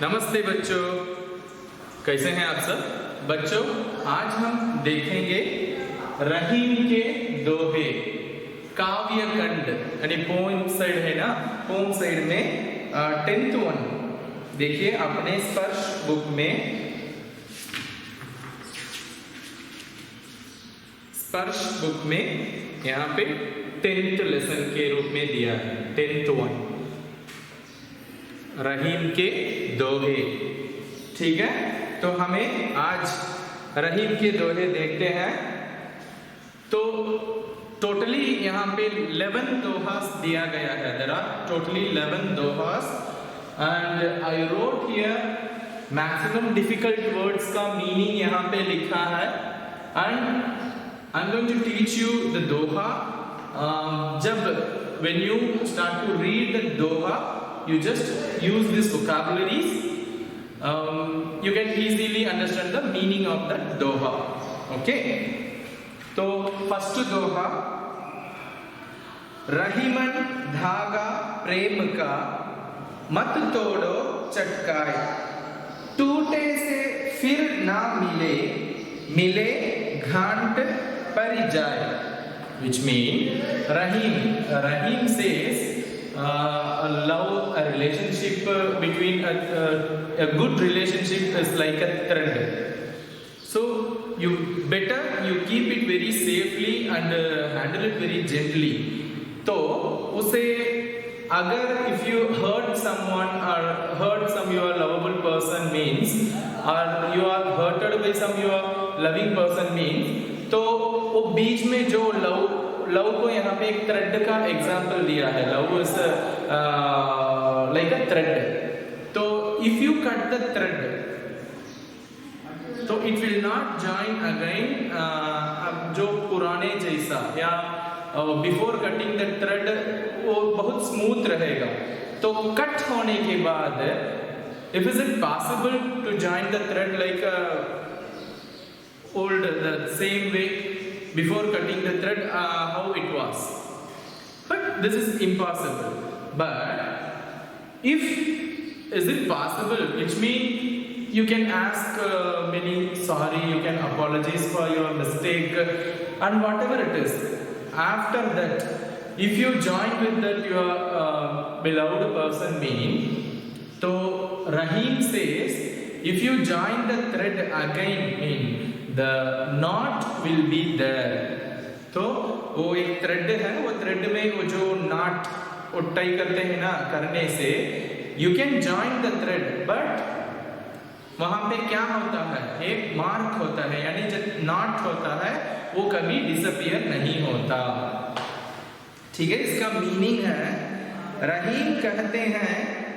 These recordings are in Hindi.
नमस्ते बच्चों, कैसे हैं आप सब? बच्चों, आज हम देखेंगे रहीम के दोहे, काव्य खंड यानी पोएम साइड है ना, पोएम साइड में 10th वन देखिए अपने स्पर्श बुक में। स्पर्श बुक में यहाँ पे 10th लेसन के रूप में दिया है, 10th वन रहीम के दोहे। ठीक है, तो हमें आज रहीम के दोहे देखते हैं। तो टोटली यहाँ पे 11 दोहास दिया गया है। There are totally 11 dohas and I wrote here maximum difficult words का मीनिंग यहाँ पे लिखा है and I am going to teach you the doha. जब when you start to read the doha, you just use these vocabularies. You can easily understand the meaning of that doha. Okay, तो first दोहा, रहीमन धागा प्रेम का मत तोड़ो चटकाए, टूटे से फिर ना मिले, मिले घाट पर जाए। Which mean Rahim says a relationship between a good relationship is like a thread. So you better you keep it very safely and handle it very gently. तो उसे अगर if you hurt someone or hurt some your lovable person means, or you are hurted by some your loving person means, तो वो बीच में जो लव को यहाँ पे एक थ्रेड का एग्जाम्पल दिया है। Love is like a thread. तो if you cut the thread तो it will not join again, जो पुराने जैसा या बिफोर कटिंग द थ्रेड वो बहुत स्मूथ रहेगा। तो कट होने के बाद if is it possible to join the thread like old the same way before cutting the thread, how it was, but this is impossible. But if is it possible, which means you can ask many sorry, you can apologize for your mistake and whatever it is. After that if you join with that your beloved person mean, तो Rahim says if you join the thread again mean the knot will be there. तो वो एक थ्रेड है, वो थ्रेड में वो जो नॉट टाई करते हैं ना, करने से you can join the thread, but वहां पे क्या होता है, एक मार्क होता है, यानी जब नॉट होता है वो कभी डिसअपियर नहीं होता। ठीक है, इसका मीनिंग है रहीम कहते हैं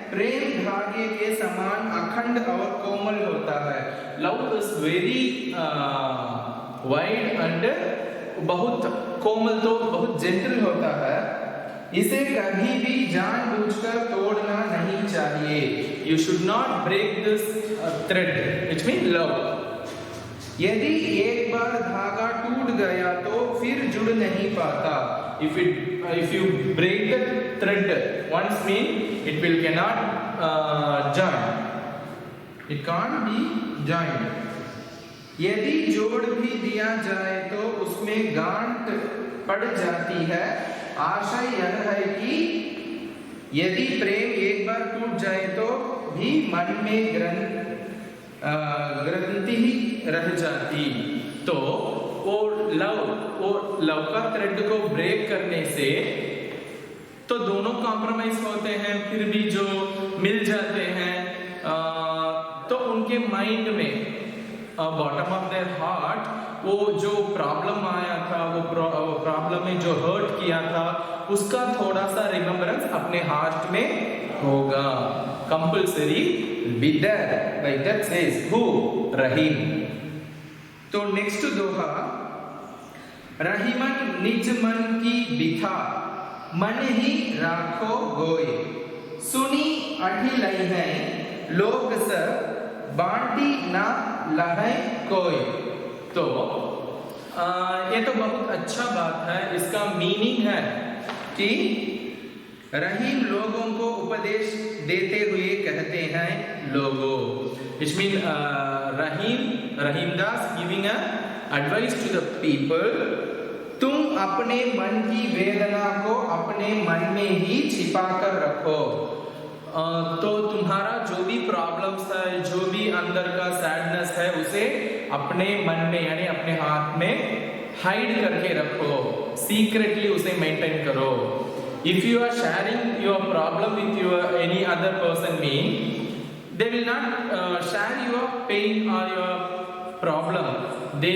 प्रेम धागे के समान अखंड और कोमल होता है। Love is very wide and बहुत कोमल, तो बहुत जेंटल होता है। इसे कभी भी जानबूझकर तोड़ना नहीं चाहिए। You should not break this thread, which mean love. यदि एक बार धागा टूट गया तो फिर जुड़ नहीं पाता। If you break the thread once mean it will cannot join, it can't be joined। यदि जोड़ भी दिया जाए तो उसमें गांठ पड़ जाती है। आशय यह है कि यदि प्रेम एक बार टूट जाए तो भी मन में ग्रंथि ही रह जाती। तो वो लव का थ्रेड को ब्रेक करने से तो दोनों कॉम्प्रोमाइज होते हैं, फिर भी जो मिल जाते हैं तो उनके माइंड में बॉटम ऑफ देयर हार्ट वो जो प्रॉब्लम आया था, वो प्रॉब्लम में जो हर्ट किया था उसका थोड़ा सा रिमेम्बरेंस अपने हार्ट में होगा। Compulsory be there, like that says who, Rahim. तो नेक्स्ट दोहा, रहीमन निज मन की बिथा मन ही राखो गोय, सुनी अठी लई है लोग सब बांटी ना लहै कोई। तो ये तो बहुत अच्छा बात है। इसका मीनिंग है कि रहीम लोगों को उपदेश देते हुए कहते हैं लोगो। Which mean Rahimdas giving a advice to the people, तुम अपने मन की वेदना को अपने मन में ही छिपा कर रखो। तो तुम्हारा जो भी प्रॉब्लम्स है, जो भी अंदर का सैडनेस है, उसे अपने मन में यानी अपने हाथ में हाइड करके रखो, सीक्रेटली उसे मेंटेन करो। If you are sharing your problem with your any other person, mean they will not share your pain or your problem. They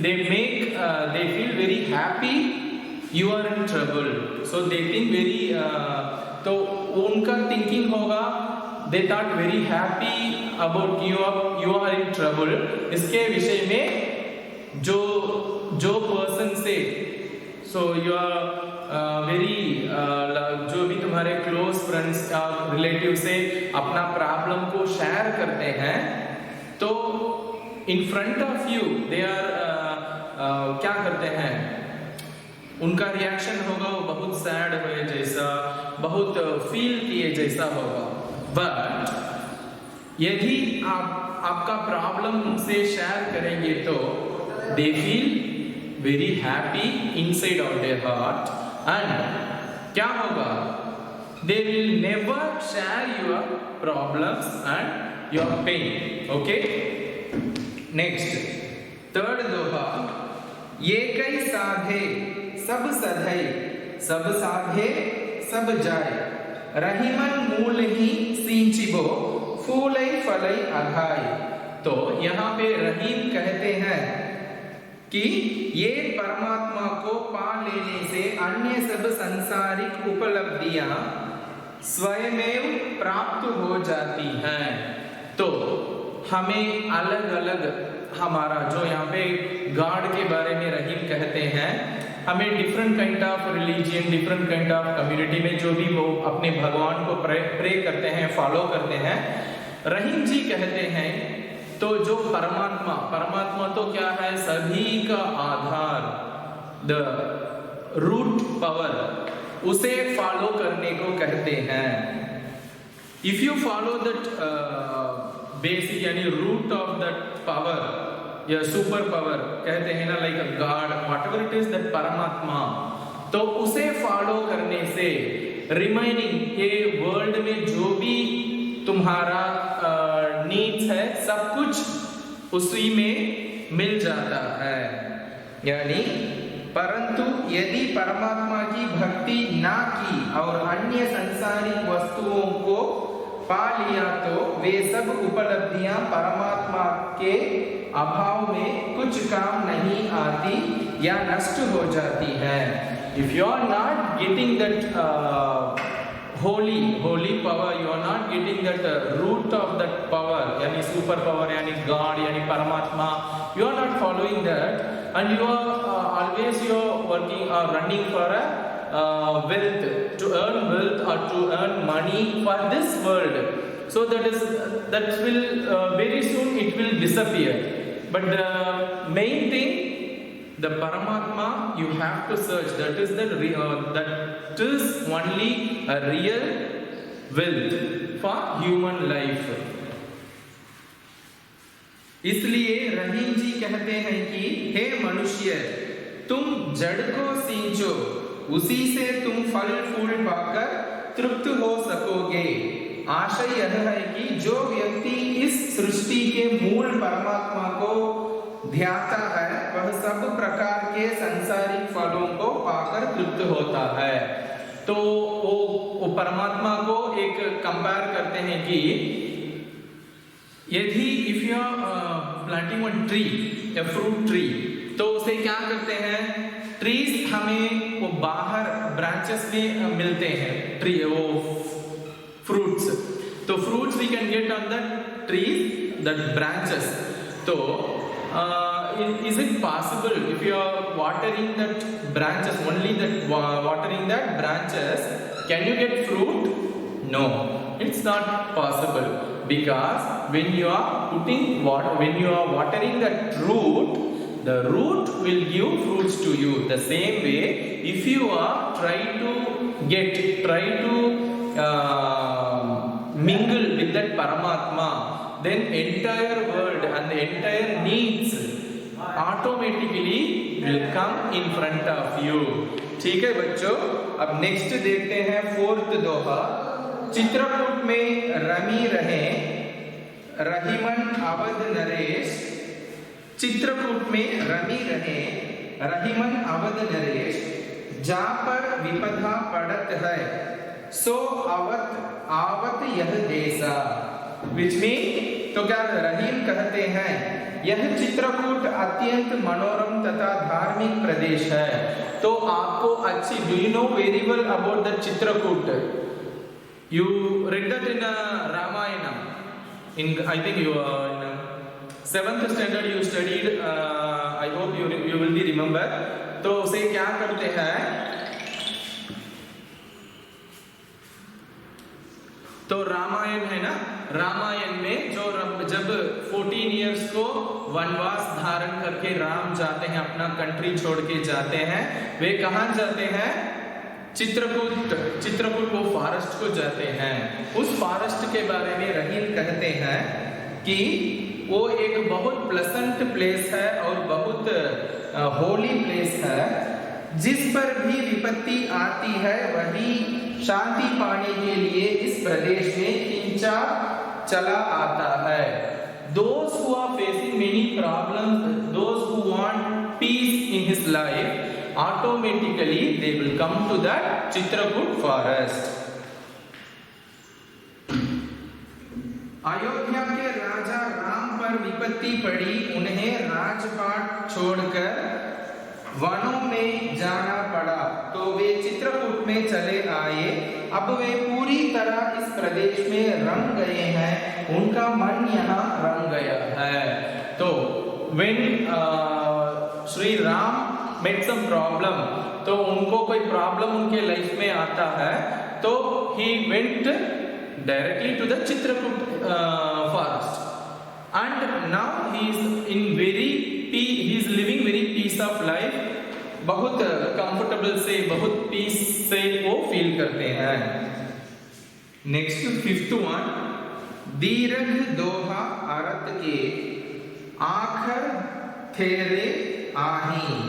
make they feel very happy you are in trouble, so they think very तो उनका thinking होगा they thought very happy about you are in trouble। इसके विषय में जो पर्सन से so you are जो भी तुम्हारे क्लोज फ्रेंड्स या रिलेटिव से अपना प्रॉब्लम को शेयर करते हैं, तो in front of you they are क्या करते हैं, उनका रिएक्शन होगा वो बहुत सैड हुए जैसा, बहुत फील किए जैसा होगा। बट यदि आपका प्रॉब्लम उनसे शेयर करेंगे तो they feel very happy inside of their heart, and क्या होगा, they will never share your problems and your pain। okay, next third दोहा, ये कई साधे सब सधै, सब साधे सब जाय, रहीमन मूल ही सींचिबो, फूलै फलै अघाय। तो यहाँ पे रहीम कहते हैं कि ये परमात्मा को पा लेने से अन्य सब सांसारिक उपलब्धियां स्वयमेव प्राप्त हो जाती हैं। तो हमें अलग अलग हमारा जो यहाँ पे गॉड के बारे में रहीम कहते हैं, हमें different kind of religion, different kind of community में जो भी वो अपने भगवान को प्रे करते हैं, फॉलो करते हैं, रहीम जी कहते हैं तो जो परमात्मा तो क्या है, सभी का आधार, द रूट पावर, उसे फॉलो करने को कहते हैं। If you follow that basic यानी रूट ऑफ दैट पावर या सुपर पावर कहते हैं ना, like a God, whatever it is that परमात्मा, तो उसे फॉलो करने से रिमेनिंग ये वर्ल्ड में जो भी तुम्हारा नीड्स है सब कुछ उसी में मिल जाता है। यानी परंतु यदि परमात्मा की भक्ति ना की और अन्य सांसारिक वस्तुओं को पा लिया तो वे सब उपलब्धियां परमात्मा के अभाव में कुछ काम नहीं आती या नष्ट हो जाती हैं। If you are not getting that holy power, you are not getting that root of that power, yani super power, yani God, yani Paramatma, you are not following that, and you are always you are working or running for a wealth, to earn wealth or to earn money for this world, so that will very soon it will disappear. But the main thing, the Paramatma, you have to search. That is only a real wealth for human life. इसलिए रहीम जी कहते हैं कि हे मनुष्य, तुम जड़ को सींचो, उसी से तुम फल फूल पाकर तृप्त हो सकोगे। आशय यह है कि जो व्यक्ति इस सृष्टि के मूल परमात्मा को ध्याता है, वह सब प्रकार के सांसारिक फलों को पाकर तृप्त होता है। तो वो परमात्मा को एक कंपेयर करते हैं कि यदि if you are planting one tree, a fruit tree, तो उसे क्या करते हैं, ट्रीज हमें वो बाहर ब्रांचेस में मिलते हैं, ट्री वो फ्रूट्स, तो fruits we can get on that trees, that branches. तो is it possible if you are watering that branches, only that watering that branches, can you get fruit? No, it's not possible, because when you are putting water, when you are watering that root, the root will give fruits to you. The same way, if you are try to mingle with that Paramatma, then entire world and the entire needs automatically will come in front of you. ठीक है बच्चों, अब नेक्स्ट देखते हैं फोर्थ दोहा। चित्रकूट में रमी रहे रहीमन अवध नरेश। चित्रकूट में रमी रहे रहीमन अवध नरेश, जा पर विपदा पड़त है सो आवत यह देसा। विच मीन, तो क्या रहीम कहते हैं यह चित्रकूट अत्यंत मनोरम तथा धार्मिक प्रदेश है। तो आपको अच्छी, do you know very well about the Chitrakoot? You read that in Ramayana. I think you in 7th standard you studied. I hope you will be remember. तो उसे क्या करते हैं, तो रामायण है ना, रामायण में जो जब 14 इयर्स को वनवास धारण करके राम जाते हैं, अपना कंट्री छोड़ के जाते हैं, वे कहां जाते हैं? चित्रकूट वो फॉरेस्ट को जाते हैं। उस फॉरेस्ट के बारे में रहीम कहते हैं कि वो एक बहुत प्लेजेंट प्लेस है और बहुत होली प्लेस है, जिस पर भी विपत्ति आती है वही शांति पाने के लिए इस प्रदेश में खींचा चला आता है। Those who are facing many problems, those who want peace in his life, automatically they will come to that Chitrakoot forest. Ayodhya के राजा राम पर विपत्ति पड़ी, उन्हें राजपाट छोड़कर वनों में जाना पड़ा, तो वे चित्रकूट में चले आए। अब वे पूरी तरह इस प्रदेश में रंग गए हैं, उनका मन यहाँ रंग गया है। तो when Shri Ram met some problem, तो उनको कोई प्रॉब्लम उनके लाइफ में आता है, तो he went directly to the Chitrakoot forest, and now he is living very peace of life, बहुत कंफर्टेबल से, बहुत पीस से वो फील करते हैं। नेक्स्ट 5th वन, दीर्घ दोहा अरत के आखर थेरे आही,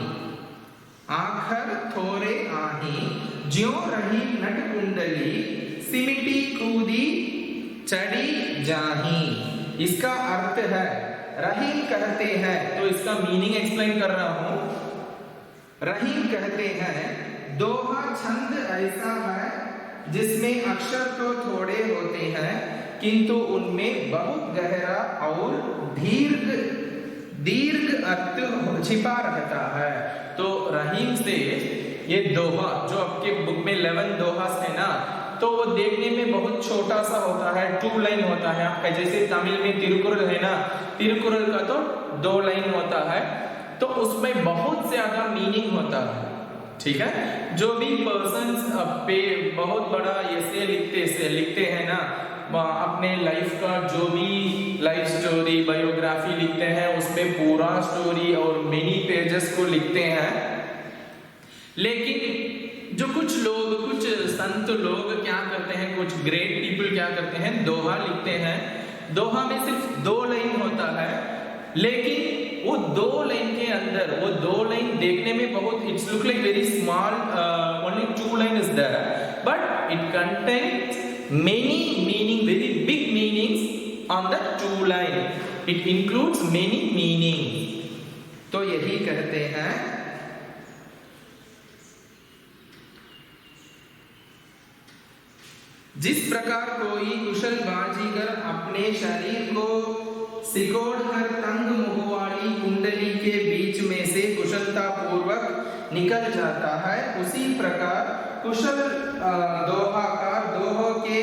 आखर थोरे आही, ज्यों रही नट कुंडली सिमिटी कूदी चढ़ी जाही। इसका अर्थ है, रहीम कहते हैं, तो इसका मीनिंग एक्सप्लेन कर रहा हूं। रहीम कहते हैं दोहा छंद ऐसा है जिसमें अक्षर तो थोड़े होते हैं किंतु उनमें बहुत गहरा और दीर्घ अर्थ छिपा रहता है। तो रहीम से ये दोहा जो आपके बुक में 11 दोहास है ना, तो वो देखने में बहुत छोटा सा होता है, 2 लाइन होता है आपका, जैसे तमिल में तिरुकुरल है ना, तिरुकुरल का तो 2 लाइन होता है, तो उसमें बहुत ज्यादा मीनिंग होता है। ठीक है, जो भी पर्सन्स पे बहुत बड़ा ऐसे लिखते हैं ना, अपने लाइफ का जो भी लाइफ स्टोरी बायोग्राफी लिखते हैं, उसमें पूरा स्टोरी और मेनी पेजेस को लिखते हैं। लेकिन जो कुछ संत लोग क्या करते हैं, कुछ ग्रेट पीपल क्या करते हैं, दोहा लिखते हैं। दोहा में सिर्फ 2 लाइन होता है, लेकिन वो 2 लाइन के अंदर, वो 2 लाइन देखने में बहुत, it's look like very small, only 2 line is there, but it contains many meaning, very big meanings on the 2 line. It includes many meanings. तो यही कहते हैं जिस प्रकार कोई कुशल बाजीगर अपने शरीर को सिकोड़कर तंग मुंह वाली कुंडली के बीच में से कुशलता पूर्वक निकल जाता है, उसी प्रकार कुशल दोहाकार दोहों के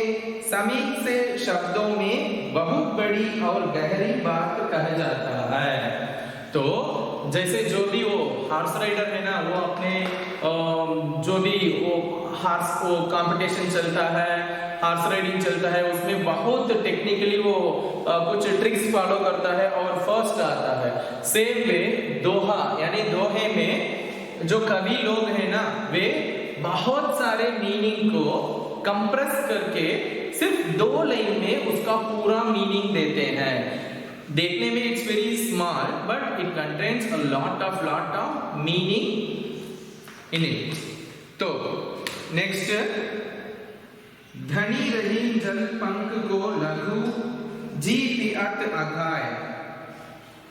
समीप से शब्दों में बहुत बड़ी और गहरी बात कह जाता है। तो जैसे जो भी वो हॉर्स राइडर है ना, वो अपने जो भी वो हॉर्स को कंपटीशन चलता है, हॉर्स राइडिंग चलता है, उसमें बहुत टेक्निकली वो कुछ ट्रिक्स फॉलो करता है और फर्स्ट आता है। सेम वे दोहा यानी दोहे में जो कवि लोग हैं ना, वे बहुत सारे मीनिंग को कंप्रेस करके सिर्फ 2 लाइन में उसका पूरा मीनिंग देते हैं। देखने में it's very small but it contains a lot of meaning in it. तो नेक्स्ट, धनी रही जल पंख को लघु जी पिअत अघाय,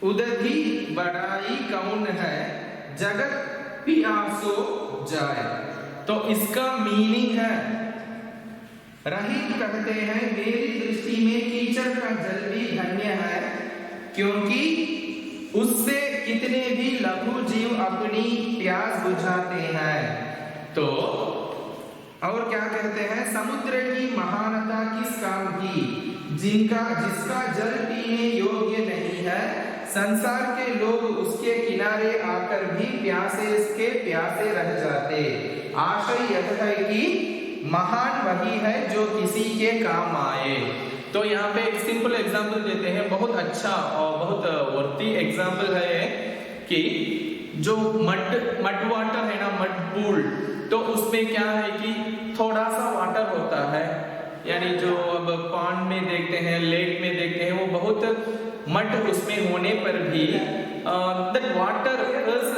उदधि बढ़ाई कौन है जगत पियासो जाए। तो इसका मीनिंग है, रहीम कहते हैं मेरी दृष्टि में कीचड़ का जल भी धन्य है, क्योंकि उससे कितने भी लघु जीव अपनी प्यास बुझाते हैं। तो और क्या कहते हैं, समुद्र की महानता किस काम की, जिसका जल पीने योग्य नहीं है, संसार के लोग उसके किनारे आकर भी प्यासे रह जाते। आशय यह है कि महान वही है जो किसी के काम आए। तो यहाँ पे एक सिंपल एग्जांपल देते हैं, बहुत अच्छा और बहुत वर्थी एग्जांपल है कि जो मड वाटर है ना, मड पूल, तो उसमें क्या है कि थोड़ा सा वाटर होता है, यानी जो अब पॉन्ड में देखते हैं, लेक में देखते हैं, वो बहुत मड उसमें होने पर भी that water is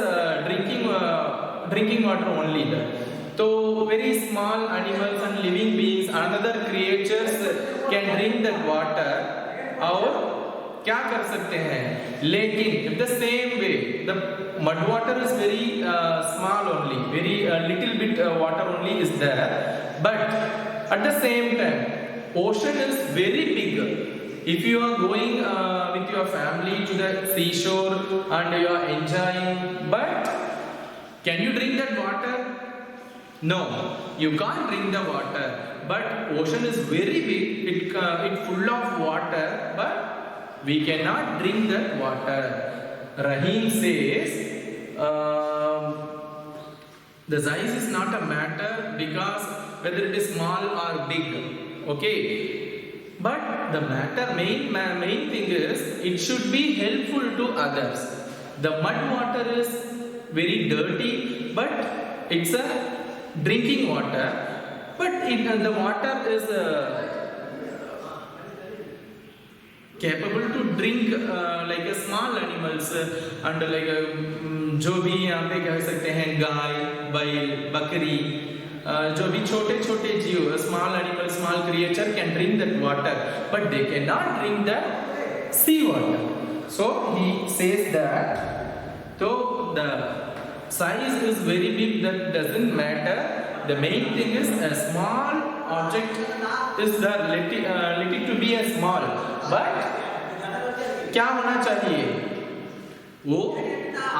drinking water only that. तो very small animals and living beings, another creatures can drink that water, और क्या कर सकते हैं, लेकिन the same way the mud water is very small only, very little bit water only is there, but at the same time ocean is very big. If you are going with your family to the seashore and you are enjoying, but can you drink that water? No, you can't drink the water. But ocean is very big, it full of water, but we cannot drink that water. Rahim says the size is not a matter, because whether it is small or big, okay, but the main thing is it should be helpful to others. The mud water is very dirty, but it's a drinking water, but the water is capable to drink like a small animals and like जो भी यहाँ पे कह सकते हैं गाय, बैल, बकरी, जो भी छोटे छोटे जीव, small animals, small creature can drink that water, but they cannot drink the sea water. So he says that, so the size is very big, that doesn't matter. The main thing is a small object is the let it to be a small, but क्या होना चाहिए, वो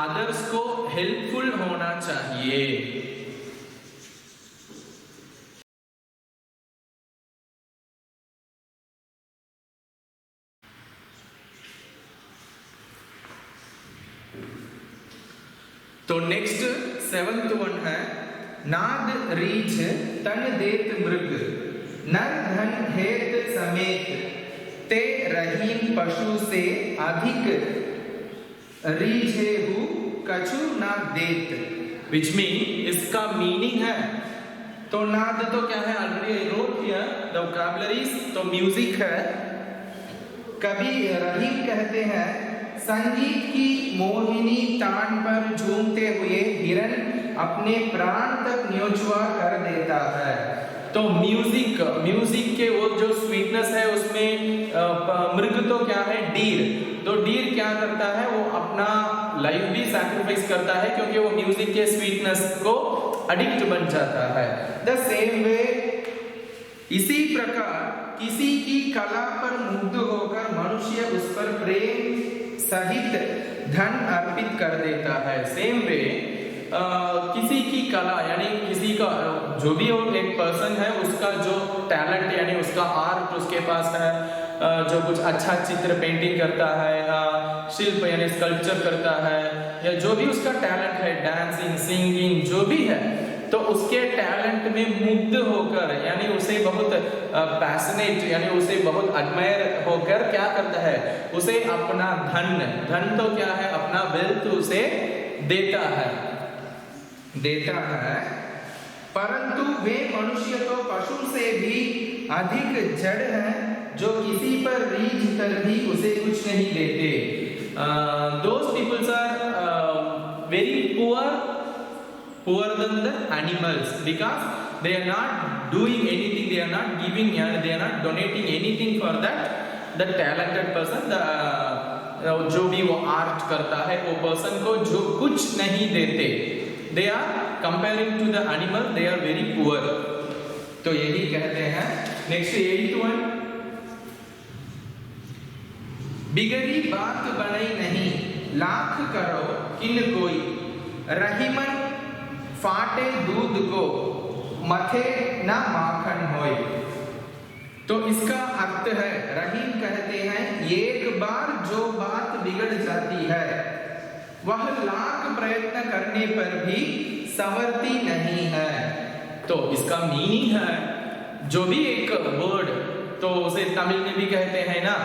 others को helpful होना चाहिए। तो नेक्स्ट 7th वन है, नाद रीछ तन देत मृग, नर धन हेत समेत, ते रहीम पशु से अधिक, रीझेहु कछु ना देत। विच मीन इसका मीनिंग है, तो नाद तो क्या है, already I wrote here the vocabularies, तो म्यूजिक है। कभी रहीम कहते हैं संगीत की मोहिनी तान पर झूमते हुए हिरन अपने प्राण तक न्योछुआ कर देता है। तो म्यूजिक के वो जो स्वीटनेस है उसमें मृग तो क्या है, डीर, तो डीर क्या करता है, वो अपना लाइफ भी सैक्रिफाइस करता है क्योंकि वो म्यूजिक के स्वीटनेस को एडिक्ट बन जाता है। द सेम वे, इसी प्रकार किसी की कला पर मुग्ध होकर मनुष्य उस पर प्रेम सहित धन अर्पित कर देता है। सेम वे किसी की कला यानी किसी का जो भी एक पर्सन है उसका जो टैलेंट यानी उसका आर्ट उसके पास है, जो कुछ अच्छा चित्र पेंटिंग करता है, शिल्प यानी स्कल्पचर करता है, या जो भी उसका टैलेंट है, डांसिंग, सिंगिंग, जो भी है, तो उसके टैलेंट में मुग्ध होकर, यानी उसे बहुत पैशनेट, यानी उसे बहुत एडमायर होकर क्या करता है, उसे अपना धन तो क्या है, अपना वेल्थ उसे देता है। परंतु वे मनुष्य तो पशु से भी अधिक जड़ हैं, जो किसी पर रीझ कर भी उसे कुछ नहीं देते। Those people are very poor than the animals, because they are not doing anything, they are not giving, they are not donating anything for that the talented person, जो भी वो आर्ट करता है वो पर्सन को जो कुछ नहीं देते, they are comparing to the animal, they are very poor। तो यही कहते हैं। नेक्स्ट 81, बिगड़ी बात बनई नहीं, लाख करो किन कोई, रहीमन फाटे दूध को, मथे ना माखन होय। तो इसका अर्थ है, रहीम कहते हैं एक बार जो बात बिगड़ जाती है वह लाख प्रयत्न करने पर भी संवरती नहीं है। तो इसका मीनिंग है, जो भी एक वर्ड, तो उसे तमिल में भी कहते हैं ना,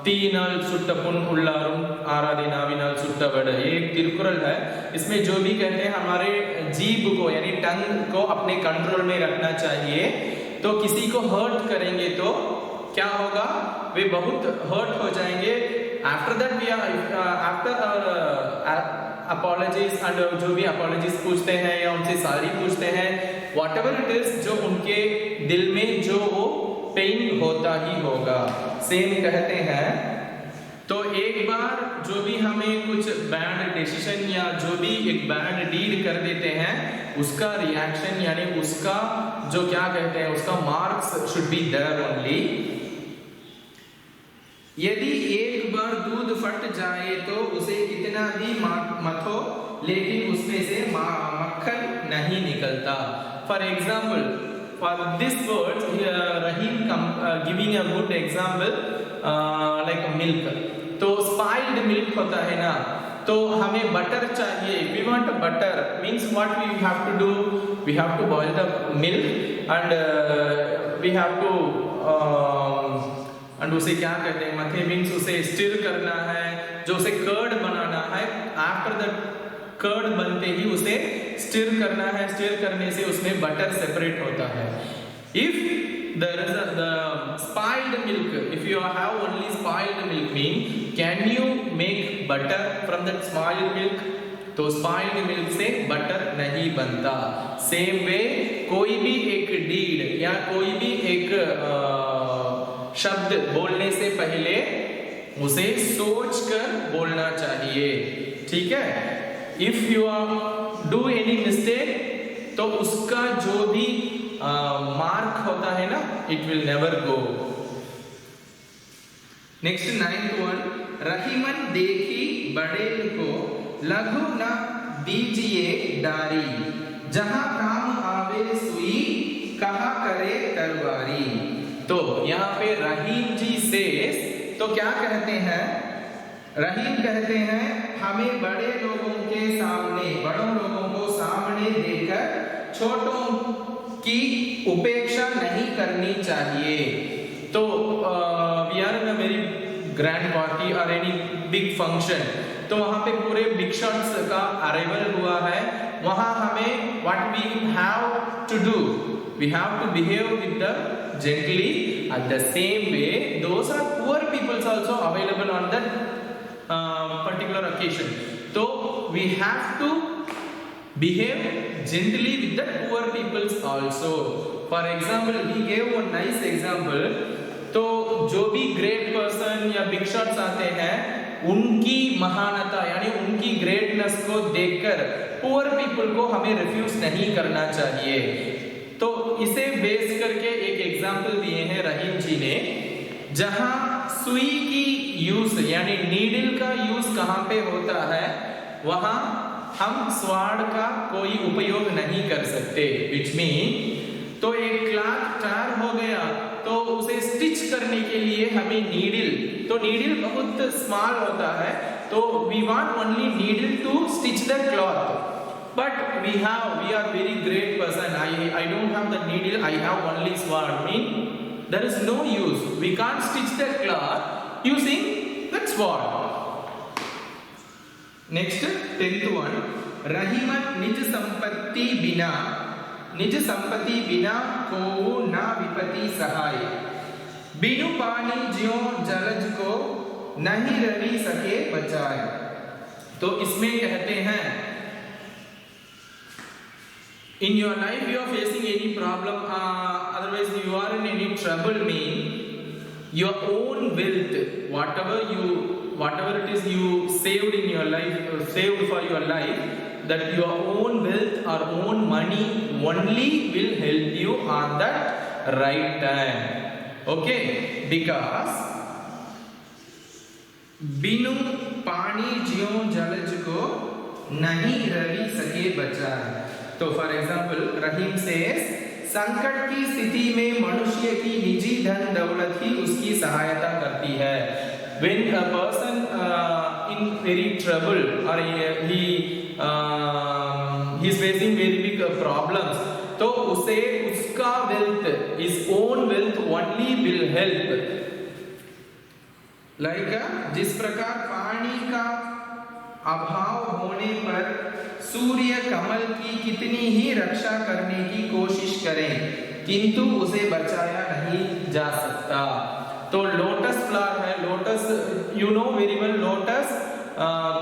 तीनल सुट्टपुन उल्लारुम आराधि नाविनल सुट्टवड़, ये एक तिरुकुरल है। इसमें जो भी कहते हैं हमारे जीभ को, यानी टंग को अपने कंट्रोल में रखना चाहिए। तो किसी को हर्ट करेंगे तो क्या होगा, वे बहुत हर्ट हो जाएंगे। After that we are after apologies, and जो भी अपॉलजीज पूछते हैं या उनसे सॉरी पूछते हैं, व्हाटएवर इट इज, जो उनके दिल में जो वो पेन होता ही होगा। सेम कहते हैं। तो एक बार जो भी हमें कुछ बैड डिसीजन या जो भी एक बैड डीड कर देते हैं, उसका रिएक्शन यानी उसका जो क्या कहते हैं, उसका marks should be there only. यदि एक बार दूध फट जाए तो उसे कितना भी मथो, लेकिन उसमें से मक्खन नहीं निकलता। For example, for this words Rahim giving a good example like milk। तो spoiled milk होता है ना, तो हमें बटर चाहिए। we want butter means what we have to do, we have to boil the milk and we have to and उसे क्या कहते हैं, मथे मीन्स उसे स्टिर करना है, जो उसे कर्ड बनाना है। आफ्टर द कर्ड बनते ही उसे स्टिर करना है, स्टिर करने से उसमें बटर सेपरेट होता है। If there is the spoiled milk, if you have only spoiled milk, mean can you make butter from that spoiled milk? तो spoiled milk से बटर नहीं बनता। सेम वे कोई भी एक डीड या कोई भी एक शब्द बोलने से पहले उसे सोचकर बोलना चाहिए, ठीक है। If you do any mistake, तो उसका जो भी मार्क होता है ना, it will never go. Next 9th one, Rahiman देखी बड़ेल को, लघु न दीजिए डारी, जहां काम आवे सुई, कहा करे तलवारी। तो यहाँ पे रहीम जी से तो क्या कहते हैं, रहीम कहते हैं हमें बड़े लोगों के सामने, बड़ों लोगों को सामने देकर छोटों की उपेक्षा नहीं करनी चाहिए। तो we are in a very grand party और एनी बिग फंक्शन, तो वहां पे पूरे बिग शॉट्स का अराइवल हुआ है। वहां हमें what we have to do, we have to behave with the gently। at the same way those are poor peoples also available on that particular occasion, so we have to behave gently with the poor peoples also। for example, he gave one nice example। तो जो भी ग्रेट पर्सन या बिग शॉट्स आते हैं, उनकी महानता यानी उनकी ग्रेटनेस को देखकर पुअर पीपल को हमें रिफ्यूज नहीं करना चाहिए। तो इसे बेस करके एक एग्जाम्पल दिए हैं रहीम जी ने, जहां सुई की यूज यानी नीडल का यूज कहां पे होता है, वहां हम स्वाड़ का कोई उपयोग नहीं कर सकते। विच मीन, तो एक क्लॉथ टायर हो गया तो उसे स्टिच करने के लिए हमें नीडल, तो नीडल बहुत स्मॉल होता है, तो we want only needle to stitch the cloth. but we are very great person. I don't have the needle, I have only sword. Mean there is no use. We can't stitch the cloth using that sword. Next, 10th one. रहीमत निज संपत्ति बिना को ना विपत्ति सहाय, बिनु पानी ज्यों जलज को नहीं रवि सके बचाए। तो इसमें कहते हैं, in your life you are facing any problem, otherwise you are in any trouble, mean your own wealth, whatever it is you saved in your life, saved for your life, that your own wealth or own money only will help you on that right time. Okay, because बिनु पानी ज्यों जलज को नहीं रवि सके बचाए। तो फॉर एग्जाम्पल रहीम से संकट की स्थिति में मनुष्य की निजी धन दौलत ही उसकी सहायता करती है। When a person in very trouble or he is facing very big problems, तो उसे उसका wealth, his own wealth only will help. जिस प्रकार पानी का अभाव होने पर सूर्य कमल की कितनी ही रक्षा करने की कोशिश करें किंतु उसे बचाया नहीं जा सकता। तो लोटस फ्लावर है, lotus you know very well, lotus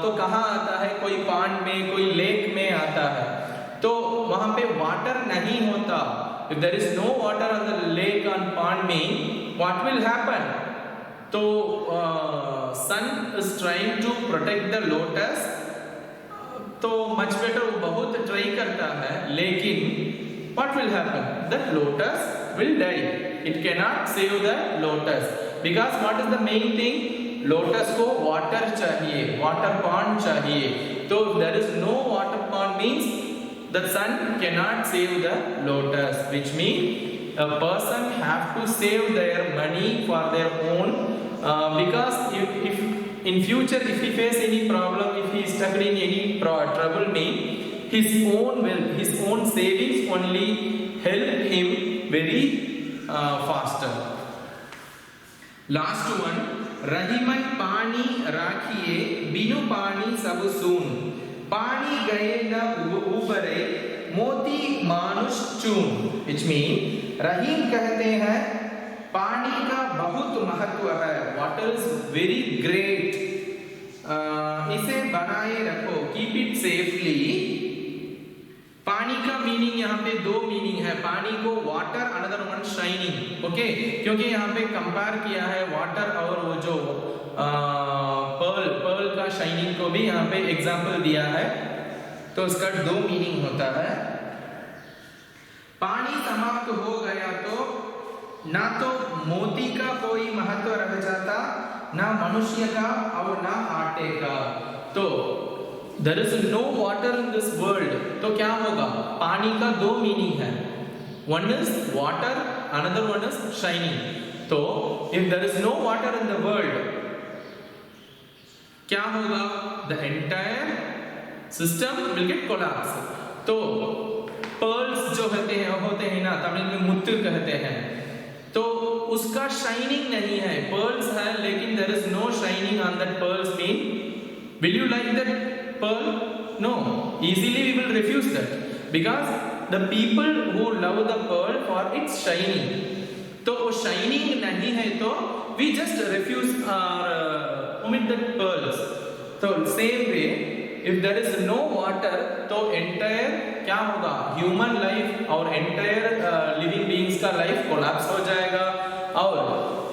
तो कहाँ आता है? कोई पांड में, कोई लेक में आता है। तो वहां पे वाटर नहीं होता। If there is no water on the lake on pond में, व्हाट विल हैपन? तो sun is trying to protect the lotus, तो मच बेटर, वो बहुत ट्राई करता है, लेकिन what will happen? That lotus will die. It cannot save the lotus because what is the main thing? Lotus को water चाहिए, water pond चाहिए। तो there is no water pond means the sun cannot save the lotus, which means a person have to save their money for their own, because if in future if he face any problem, if he is stuck in any trouble, mean his own wealth, his own savings only help him very faster. Last one, रहीमत पानी राखिए बिनु पानी सब सून, पानी गए न उबरे मोती मानुष चून। Which mean रहीम कहते हैं पानी का बहुत महत्व है, वाटर इज वेरी ग्रेट, इसे बनाए रखो, कीप इट सेफली। पानी का मीनिंग यहाँ पे दो मीनिंग है, पानी को water, another one shining. Okay, क्योंकि यहाँ पे कंपेयर किया है वाटर और वो जो पर्ल का शाइनिंग को भी यहाँ पे एग्जांपल दिया है, तो इसका दो मीनिंग होता है। पानी समाप्त हो गया तो ना तो मोती का कोई महत्व रह जाता, ना मनुष्य का और ना आटे का। तो there is no water in this world, तो क्या होगा? पानी का दो मीनिंग है, one is water, another one is shining। तो if there is no water in the world, क्या होगा? The entire system will get collapsed। तो pearls जो होते हैं ना, तमिल में मुत्तु कहते हैं, तो उसका शाइनिंग नहीं है, pearls है लेकिन there is no shining on that pearls mean, will you like that pearl? No, easily we will refuse that because the people who love the pearl for its shining, तो shining नहीं है तो we just refuse or omit the pearls। तो same way if there is no water तो entire क्या होगा? ह्यूमन लाइफ और entire लिविंग बीइंग्स का लाइफ कोलैप्स हो जाएगा। और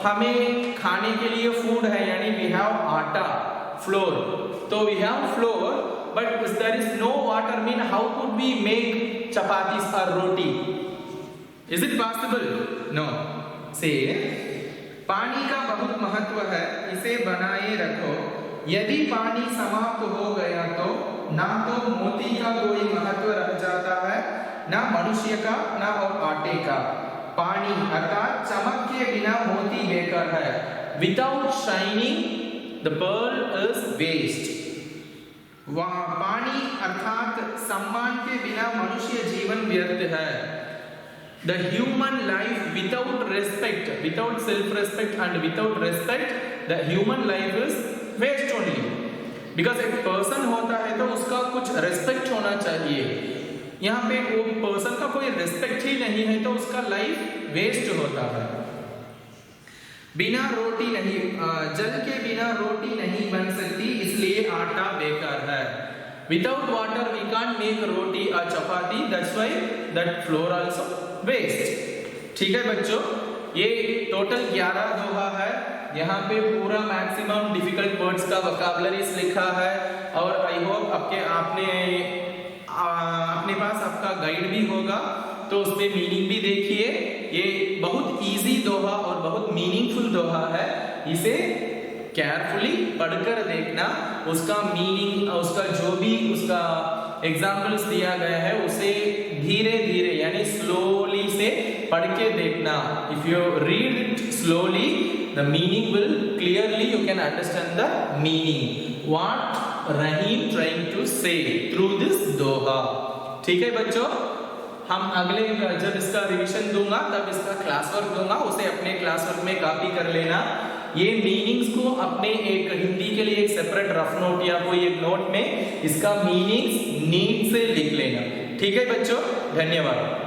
हमें खाने के लिए फूड है, यानी we have आटा, flour, तो we have flour, but if there is no water, mean how could we make chapatis or roti? Is it possible? No। से पानी का बहुत महत्व है, इसे बनाए रखो, यदि पानी समाप्त हो गया तो ना तो मोती का कोई महत्व रह जाता है, ना मनुष्य का, ना और आटे का। पानी अर्थात चमक के बिना मोती बेकार है, without shining the pearl is waste। पानी अर्थात सम्मान के बिना मनुष्य जीवन व्यर्थ है। The human life without respect, without self-respect and without respect, the human life is waste only. Because एक person होता है तो उसका कुछ respect होना चाहिए। यहाँ पे वो person का कोई respect ही नहीं है तो उसका life waste होता है। बिना रोटी नहीं, जल के बिना रोटी नहीं बन सकती, इसलिए आटा बेकार है। Without water we can't make roti or chapati, that's why that flour also waste। ठीक है बच्चों, ये टोटल 11 दोहा है। यहाँ पे पूरा मैक्सिमम डिफिकल्ट वर्ड्स का वोकैबुलरीज लिखा है और आई होप अपने पास आपका गाइड भी होगा तो उसमें मीनिंग भी देखिए। ये बहुत इजी दोहा और बहुत मीनिंगफुल दोहा है, इसे केयरफुली पढ़कर देखना, उसका मीनिंग, उसका जो भी उसका एग्जाम्पल्स दिया गया है उसे धीरे धीरे यानी स्लोली से पढ़ के देखना। If you read it slowly the meaning will clearly you can understand the meaning what Rahim trying to say through this doha. ठीक है बच्चों, हम अगले जब इसका रिवीजन दूंगा तब इसका क्लास वर्क दूंगा, उसे अपने क्लास वर्क में कॉपी कर लेना। ये मीनिंग्स को अपने एक हिंदी के लिए एक सेपरेट रफ नोट या कोई एक नोट में इसका मीनिंग्स नीट से लिख लेना। ठीक है बच्चों, धन्यवाद।